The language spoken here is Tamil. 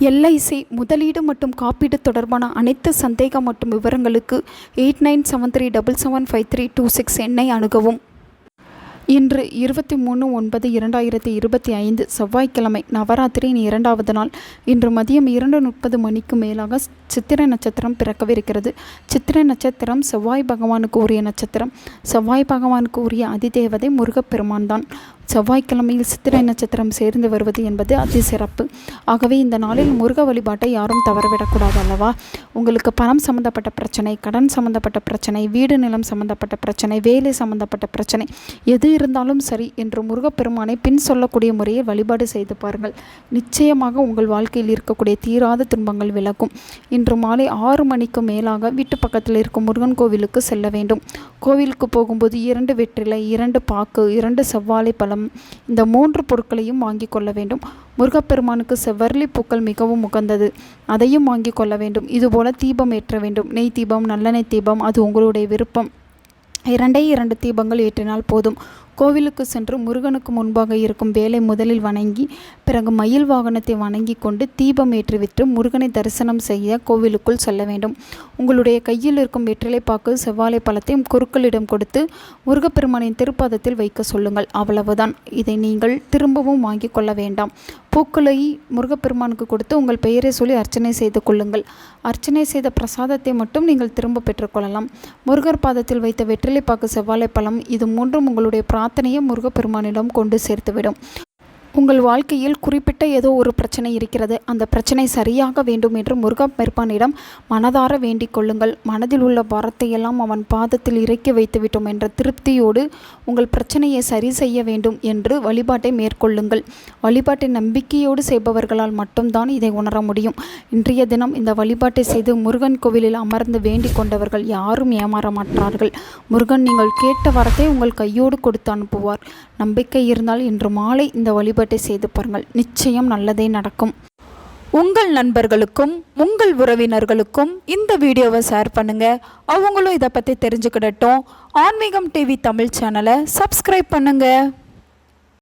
எல்ஐசி முதலீடு மற்றும் காப்பீடு தொடர்பான அனைத்து சந்தேகம் மற்றும் விவரங்களுக்கு 8973775326 எண்ணை அணுகவும். இன்று 23/9/2025 செவ்வாய்க்கிழமை, நவராத்திரியின் 2வது நாள். இன்று மதியம் 2:30 மணிக்கு மேலாக சித்திரை நட்சத்திரம் பிறக்கவிருக்கிறது. சித்திரை நட்சத்திரம் செவ்வாய் பகவானுக்கு உரிய நட்சத்திரம். செவ்வாய் பகவானுக்கு உரிய அதிதேவதை முருகப்பெருமான் தான். செவ்வாய்க்கிழமையில் சித்திரை நட்சத்திரம் சேர்ந்து வருவது என்பது அதிசிறப்பு. ஆகவே இந்த நாளில் முருக வழிபாட்டை யாரும் தவறவிடக்கூடாது அல்லவா? உங்களுக்கு பணம் சம்பந்தப்பட்ட பிரச்சனை, கடன் சம்பந்தப்பட்ட பிரச்சனை, வீடு நிலம் சம்பந்தப்பட்ட பிரச்சனை, வேலை சம்பந்தப்பட்ட பிரச்சனை எது இருந்தாலும் சரி என்று முருகப்பெருமானை பின் சொல்லக்கூடிய முறையில் வழிபாடு செய்து பாருங்கள். நிச்சயமாக உங்கள் வாழ்க்கையில் இருக்கக்கூடிய தீராத துன்பங்கள் விலகும். இன்று மாலை 6 மணிக்கு மேலாக வீட்டு பக்கத்தில் இருக்கும் முருகன் கோவிலுக்கு செல்ல வேண்டும். கோவிலுக்கு போகும்போது 2 வெற்றிலை, 2 பாக்கு, 2 செவ்வாழை பழம், இந்த 3 பொருட்களையும் வாங்கி கொள்ள வேண்டும். முருகப்பெருமானுக்கு செவ்வரளி பூக்கள் மிகவும் உகந்தது, அதையும் வாங்கி கொள்ள வேண்டும். இதுபோல தீபம் ஏற்ற வேண்டும். நெய் தீபம், நல்லெண்ணெய் தீபம், அது உங்களுடைய விருப்பம். 2 தீபங்கள் ஏற்றினால் போதும். கோவிலுக்கு சென்று முருகனுக்கு முன்பாக இருக்கும் வேலை முதலில் வணங்கி, பிறகு மயில் வாகனத்தை வணங்கி கொண்டு தீபம் ஏற்றிவிட்டு முருகனை தரிசனம் செய்ய கோவிலுக்குள் செல்ல வேண்டும். உங்களுடைய கையில் இருக்கும் வெற்றிலைப்பாக்கு, செவ்வாழை பழத்தையும் குருக்களிடம் கொடுத்து முருகப்பெருமானின் திருப்பாதத்தில் வைக்க சொல்லுங்கள். அவ்வளவுதான். இதை நீங்கள் திரும்பவும் வாங்கி கொள்ள வேண்டாம். பூக்களை முருகப்பெருமானுக்கு கொடுத்து உங்கள் பெயரை சொல்லி அர்ச்சனை செய்து கொள்ளுங்கள். அர்ச்சனை செய்த பிரசாதத்தை மட்டும் நீங்கள் திரும்ப பெற்றுக்கொள்ளலாம். முருகர் பாதத்தில் வைத்த வெற்றிலைப்பாக்கு, செவ்வாழை பழம், இது 3ம் உங்களுடைய பிரார்த்தனையை முருகப்பெருமானிடம் கொண்டு சேர்த்துவிடும். உங்கள் வாழ்க்கையில் குறிப்பிட்ட ஏதோ ஒரு பிரச்சனை இருக்கிறது, அந்த பிரச்சனை சரியாக வேண்டும் என்று முருகப்பெருமானிடம் மனதார வேண்டிக் கொள்ளுங்கள். மனதில் உள்ள பாரத்தையெல்லாம் அவன் பாதத்தில் இறக்கி வைத்துவிட்டோம் என்ற திருப்தியோடு உங்கள் பிரச்சனையை சரி செய்ய வேண்டும் என்று வழிபாட்டை மேற்கொள்ளுங்கள். வழிபாட்டை நம்பிக்கையோடு செய்பவர்களால் மட்டும்தான் இதை உணர முடியும். இன்றைய தினம் இந்த வழிபாட்டை செய்து முருகன் கோவிலில் அமர்ந்து வேண்டிக் கொண்டவர்கள் யாரும் ஏமாற மாட்டார்கள். முருகன் நீங்கள் கேட்ட வரத்தை உங்கள் கையோடு கொடுத்து அனுப்புவார். நம்பிக்கை இருந்தால் இன்று மாலை இந்த வழிபாட்டை செய்து பாருங்கள். நிச்சயம் நல்லதே நடக்கும். உங்கள் நண்பர்களுக்கும் உங்கள் உறவினர்களுக்கும் இந்த வீடியோவை ஷேர் பண்ணுங்க. அவங்களும் இதை பற்றி தெரிஞ்சுக்கிடட்டும். ஆன்மீகம் டிவி தமிழ் சேனலை சப்ஸ்கிரைப் பண்ணுங்க.